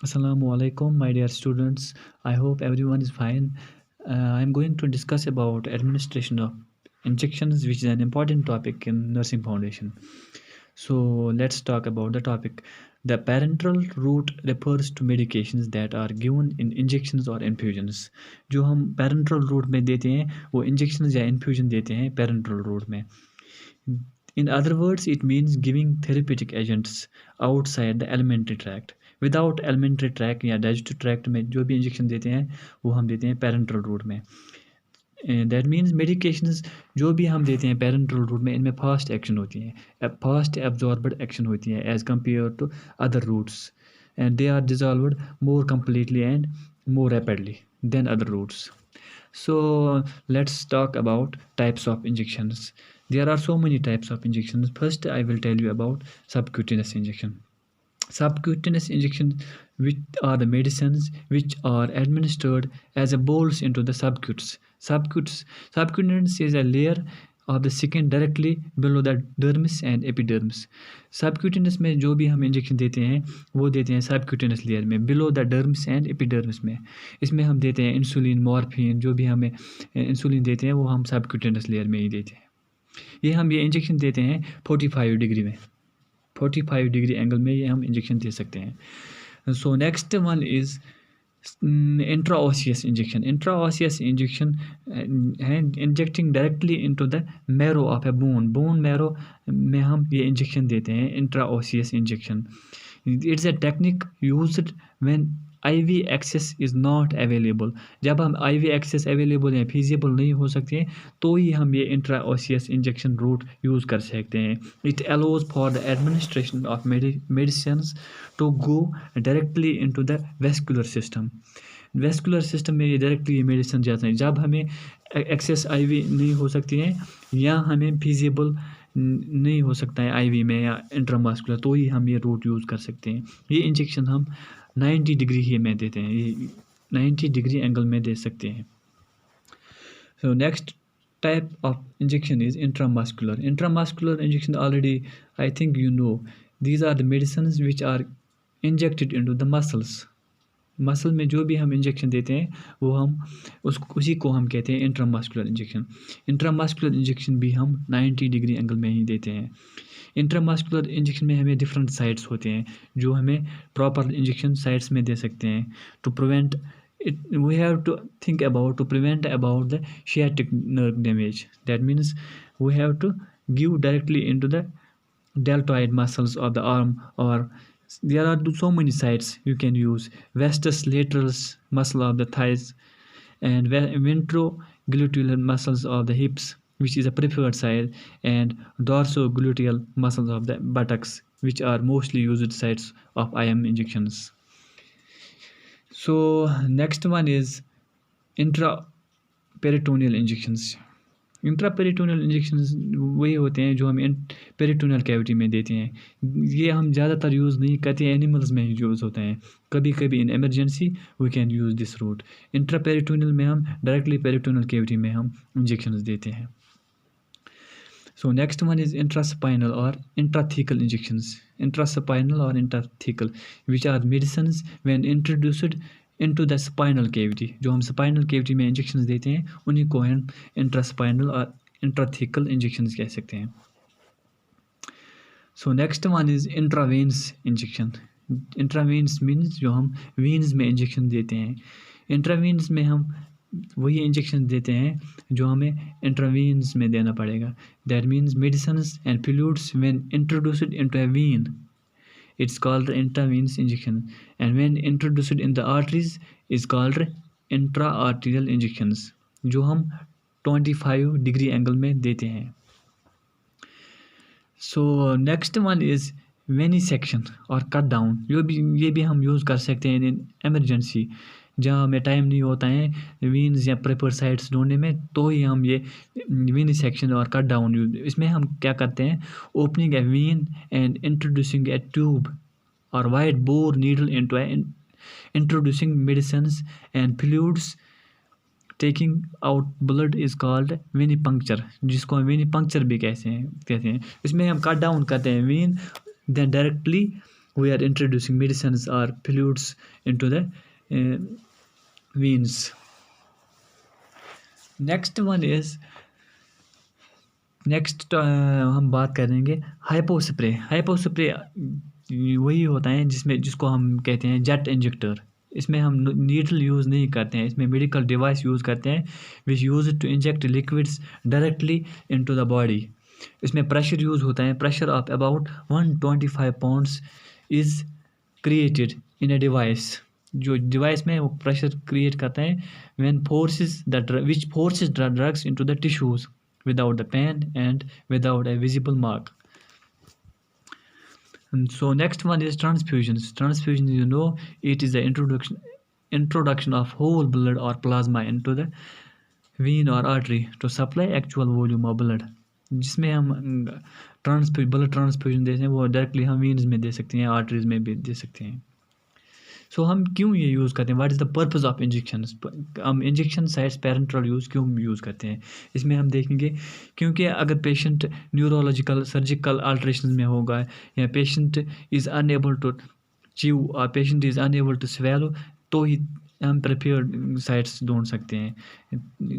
Assalamu alaikum, my dear students. I hope everyone is fine. I'm going to discuss about administration of injections, which is an important topic in nursing foundation. So let's talk about the topic. The parenteral route refers to medications that are given in injections or infusions. जो हम parenteral route में देते हैं वो injections या infusion देते हैं parenteral route में. In other words, it means giving therapeutic agents outside the alimentary tract. Without alimentary track या डाइजेस्टिव ट्रैक्ट में जो भी इंजेक्शन देते हैं वो हम देते हैं पेरेंट्रल रूट में. दैट मीन्स मेडिकेशंस जो भी हम देते हैं पेरेंट्रल रूट में इनमें फास्ट एक्शन होती हैं, फास्ट एब्जॉर्बड एक्शन होती हैं as compared to other routes, and they are dissolved more completely and more rapidly than other routes. So let's talk about types of injections. There are so many types of injections. First, I will tell you about subcutaneous injection. Subcutaneous injections, which are the medicines which are administered as a bolus into the subcutaneous. Subcutaneous is a layer of the skin directly below the dermis and epidermis. Subcutaneous में जो भी हम injection देते हैं वो देते हैं subcutaneous layer में below the dermis and epidermis में. इसमें हम देते हैं इंसुलिन, मॉर्फिन, जो भी हमें इंसुलिन देते हैं वो हम सबक्यूटेनियस लेयर में ही देते हैं. ये इंजेक्शन देते हैं 45 डिग्री में, 45 डिग्री एंगल में ये हम इंजेक्शन दे सकते हैं. So next one is intraosseous injection. Intraosseous injection है injecting directly into the marrow of a bone marrow में हम ये इंजेक्शन देते हैं intraosseous injection. It's a technique used when IV access is not available. जब हम IV एक्सेस अवेलेबल या feasible नहीं हो सकते हैं तो ही हम ये इंट्राओसियस इंजेक्शन रूट यूज़ कर सकते हैं. It allows for the administration of medicines to go directly into the vascular system. Vascular system में ये डायरेक्टली ये मेडिसिन जाते हैं जब हमें एक्सेस IV नहीं हो सकती है या हमें फिजिबल नहीं हो सकता है IV में या इंट्रामस्कुलर, तो ही हम ये रूट यूज़ कर सकते हैं. ये इंजेक्शन हम 90 डिग्री ही में देते हैं, ये 90 डिग्री एंगल में दे सकते हैं. So next type of injection is intramuscular. Intramuscular injection already I think you know. These are the medicines which are injected into the muscles. Muscle में जो भी हम इंजेक्शन देते हैं वो हम उसी को हम कहते हैं इंट्रामस्कुलर इंजेक्शन. इंट्रामस्कुलर इंजेक्शन भी हम 90 डिग्री एंगल में ही देते हैं. इंट्रामस्कुलर इंजेक्शन में हमें डिफरेंट साइट्स होते हैं जो हमें प्रॉपर इंजेक्शन साइट्स में दे सकते हैं. To prevent it we have to think about to prevent about the sciatic nerve damage. That means we have to give directly into the deltoid muscles of the arm, or there are so many sites you can use: vastus lateralis muscle of the thighs and ventrogluteal muscles of the hips, which is a preferred site, and dorsogluteal muscles of the buttocks, which are mostly used sites of IM injections. So next one is intraperitoneal injections. Intraperitoneal injections वही होते हैं जो हम peritoneal cavity में देते हैं. ये हम ज़्यादातर यूज़ नहीं करते हैं, एनिमल्स में ही यूज़ होते हैं. कभी कभी in emergency we can use this route. Intraperitoneal में हम डायरेक्टली पेरिटोनियल कैविटी में हम इंजेक्शंस देते हैं. So next one is intraspinal or intrathecal injections. Intraspinal or intrathecal, which are medicines when introduced into the spinal cavity. जो हम spinal cavity में injections देते हैं उन्हीं को हम intraspinal और intrathecal injections कह सकते हैं. So next one is intravenous injection. Intravenous means जो हम veins में injection देते हैं. Intravenous में हम वही इंजेक्शन देते हैं जो हमें इंट्रावीन्स में देना पड़ेगा. That means medicines and fluids when introduced into a vein, it's called intravenous injection, and when introduced in the arteries is called intra arterial injections, जो हम 25 डिग्री एंगल में देते हैं. So next one is venesection और cut down. ये भी हम use कर सकते हैं इन एमरजेंसी, जहाँ हमें टाइम नहीं होता है वीन्स या प्रेपर साइट्स ढूंढने में, तो ही हम ये वेनिसेक्शन और कट डाउन यूज. इसमें हम क्या करते हैं, opening a vein and introducing a tube और wide bore needle into introducing medicines and fluids, taking out blood is called venipuncture, जिसको हम वेनिपंक्चर भी कहते हैं. इसमें हम कट डाउन करते हैं vein, then directly we are introducing medicines or fluids into the veins. Next one is next हम बात करेंगे हाइपो स्प्रे। हाइपो स्प्रे वही होता है जिसको हम कहते हैं जेट इंजेक्टर। इसमें हम नीडल यूज़ नहीं करते हैं, इसमें मेडिकल डिवाइस यूज़ करते हैं which use to inject liquids directly into the body. इसमें प्रेशर यूज़ होता है, pressure of about 125 pounds is created in a device. जो डिवाइस में वो प्रेशर क्रिएट करता है when forces which forces the drugs into the tissues without the pain and without a visible mark. And so next one is transfusions. Transfusion, you know, it is the introduction of whole blood or plasma into the vein or artery to supply actual volume of blood. जिसमें हम blood transfusion देते हैं वो directly हम वीन्स में दे सकते हैं, आर्टरीज में भी दे सकते हैं। सो हम क्यों ये यूज़ करते हैं, what is the purpose of injection. हम इंजेक्शन साइड्स पेरेंट्रल यूज़ क्यों यूज़ करते हैं, इसमें हम देखेंगे क्योंकि अगर पेशेंट न्यूरोलॉजिकल सर्जिकल अल्ट्रेशन में होगा या patient is unable to chew और patient is unable to swallow, तो ही हम प्रिपेयर्ड साइड्स ढूंढ सकते हैं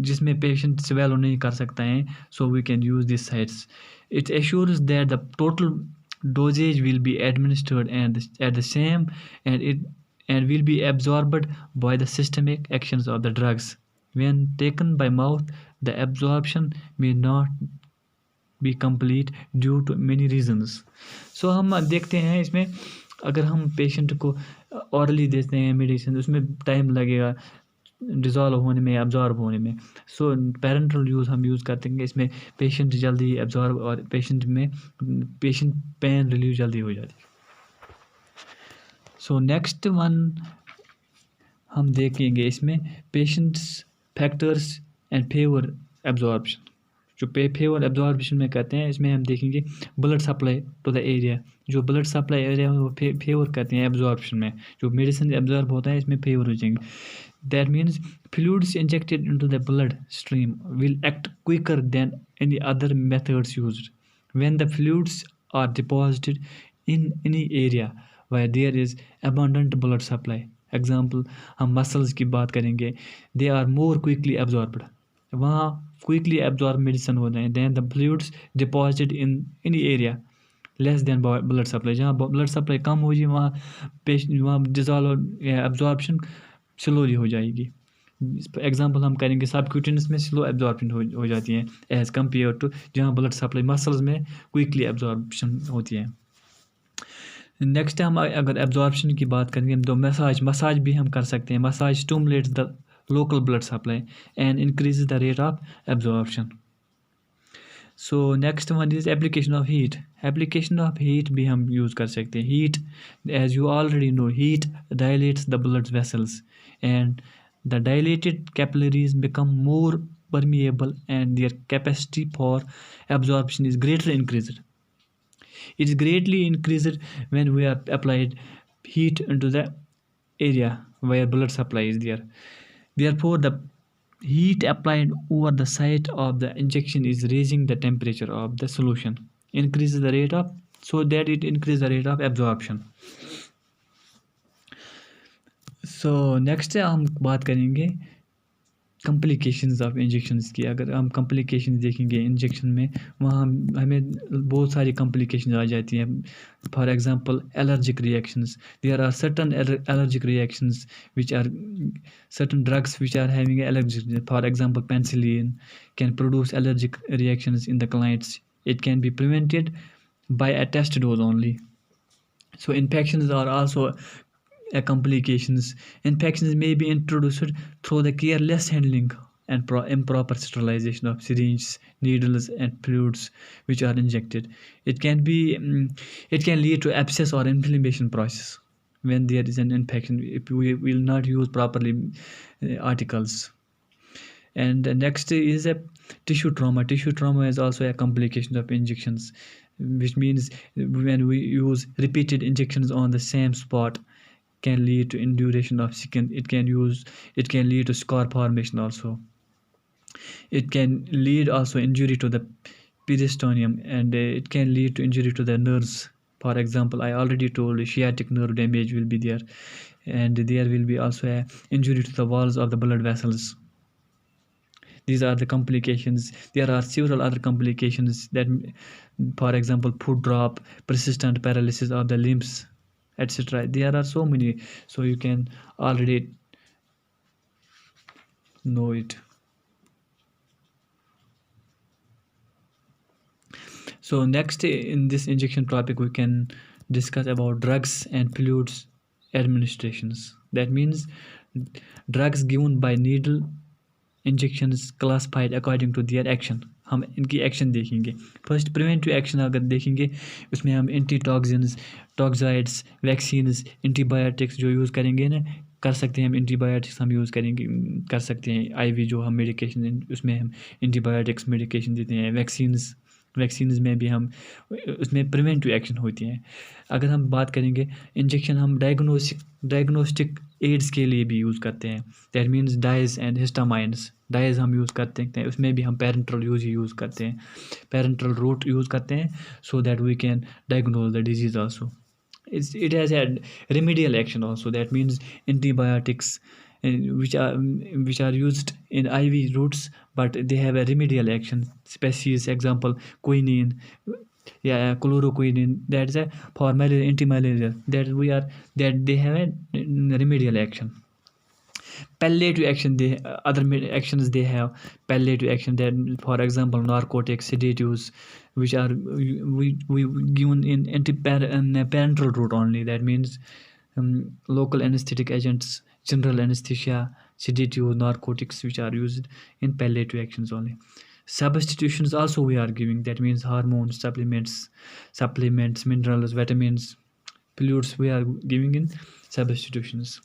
जिसमें पेशेंट स्वेलो नहीं कर सकता है। So we can use this sides. It assures that the total dosage will be administered and at the same and will be absorbed by the systemic actions of the drugs. When taken by mouth, the absorption may not be complete due to many reasons. So हम देखते हैं इसमें अगर हम patient को hourly देते हैं medicine, उसमें टाइम लगेगा डिज़ोल्व होने में, एब्जॉर्ब होने में। सो पेरेंट्रल यूज़ हम यूज़ करते हैं, इसमें पेशेंट जल्दी एब्जॉर्ब और पेशेंट पेन रिलीव जल्दी हो जाती है। सो नेक्स्ट वन हम देखेंगे इसमें patients factors and favour absorption. जो फेवर एब्जॉर्प्शन में कहते हैं इसमें हम देखेंगे blood supply to the area. जो ब्लड सप्लाई एरिया है वो फेवर करते हैं एब्जॉर्प्शन में। जो मेडिसिन एब्जॉर्ब होता है इसमें फेवर हो जाएंगे। That means fluids injected into the blood stream will act quicker than any other methods used when the fluids are deposited in any area where there is abundant blood supply. Example हम muscles की बात करेंगे, they are more quickly absorbed. वहाँ quickly absorbed medicine होते हैं then the fluids deposited in any area less than blood supply. जहाँ blood supply कम होगी वहाँ dissolve absorption slowly हो जाएगी। एग्जाम्पल हम करेंगे सबक्यूटेनियस में स्लो एब्जॉर्प्शन हो जाती है एज कम्पेयर टू जहाँ ब्लड सप्लाई मसल्स में क्विकली एब्जॉर्प्शन होती है। नेक्स्ट हम अगर एब्जॉर्प्शन की बात करेंगे तो मसाज भी हम कर सकते हैं। Massage stimulates the local blood supply and increase the rate of absorption. So next one is application of heat. Application of heat भी हम यूज़ कर सकते हैं। Heat as you already know heat dilates the blood vessels and the dilated capillaries become more permeable and their capacity for absorption is greatly increased. It is greatly increased when we are applied heat into the area where blood supply is there. Therefore, the heat applied over the site of the injection is raising the temperature of the solution, increases the rate of, so that it increases the rate of absorption. So next हम बात करेंगे कम्प्लिकेशंस of injections की। अगर हम कम्प्लिकेशंस देखेंगे injection में वहाँ हमें बहुत सारी कम्प्लिकेशंस आ जाती हैं। For example allergic reactions, there are certain allergic reactions which are certain drugs which are having allergic, for example penicillin can produce allergic reactions in the clients. It can be prevented by a test dose only. So infections are also complications. Infections may be introduced through the careless handling and improper sterilization of syringes, needles, and fluids which are injected. It can lead to abscess or inflammation process when there is an infection if we will not use properly articles. And next is a tissue trauma. Tissue trauma is also a complication of injections, which means when we use repeated injections on the same spot can lead to induration of skin. It can lead to scar formation also. It can lead also injury to the peritoneum, and it can lead to injury to the nerves, For example, I already told sciatic nerve damage will be there, and there will be also a injury to the walls of the blood vessels. These are the complications. There are several other complications that, for example, foot drop, persistent paralysis of the limbs, etc. There are so many, so you can already know it. So next in this injection topic, we can discuss about drugs and fluids administrations. That means drugs given by needle, injections classified according to their action. हम इनकी action देखेंगे. First preventive action अगर देखेंगे, उसमें हम anti toxins, टॉक्साइड्स, vaccines, antibiotics जो use करेंगे ना, कर सकते हैं हम. एंटीबायोटिक्स हम यूज़ करेंगे, कर सकते हैं. आईवी जो हम मेडिकेशन, उसमें हम एंटीबायोटिक्स मेडिकेशन देते हैं. वैक्सीन्स में भी हम, उसमें प्रिवेंटिव एक्शन होती हैं. अगर हम बात करेंगे इंजेक्शन, हम डायग्नोस्टिक एड्स के लिए भी यूज़ करते हैं. That means dyes and histamines. Dyes हम यूज़ करते हैं, उसमें भी हम पेरेंटल यूज़ करते हैं, पेरेंटल रूट यूज़ करते हैं, so that we can diagnose the disease also. It has a remedial action also. That means antibiotics, which are used in IV routes, but they have a remedial action. Species example, quinine, yeah, chloroquine. That's a for malaria, anti-malaria. That they have a remedial action. Palliative action, they other actions they have. Palliative action, that for example narcotics, sedatives, which are we given in parental route only. That means local anesthetic agents, general anesthesia, sedative, narcotics, which are used in palliative actions only. Substitutions also we are giving. That means hormones, supplements, minerals, vitamins, fluids we are giving in substitutions.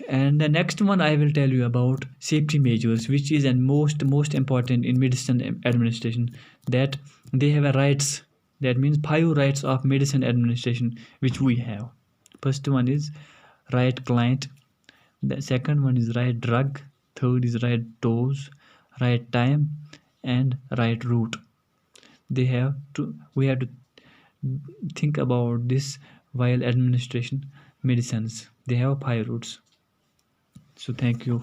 And the next one I will tell you about safety measures, which is and most important in medicine administration. That they have a rights. That means 5 rights of medicine administration which we have. First one is right client. The second one is right drug. Third is right dose, right time, and right route. We have to think about this while administration medicines. They have 5 routes. So thank you.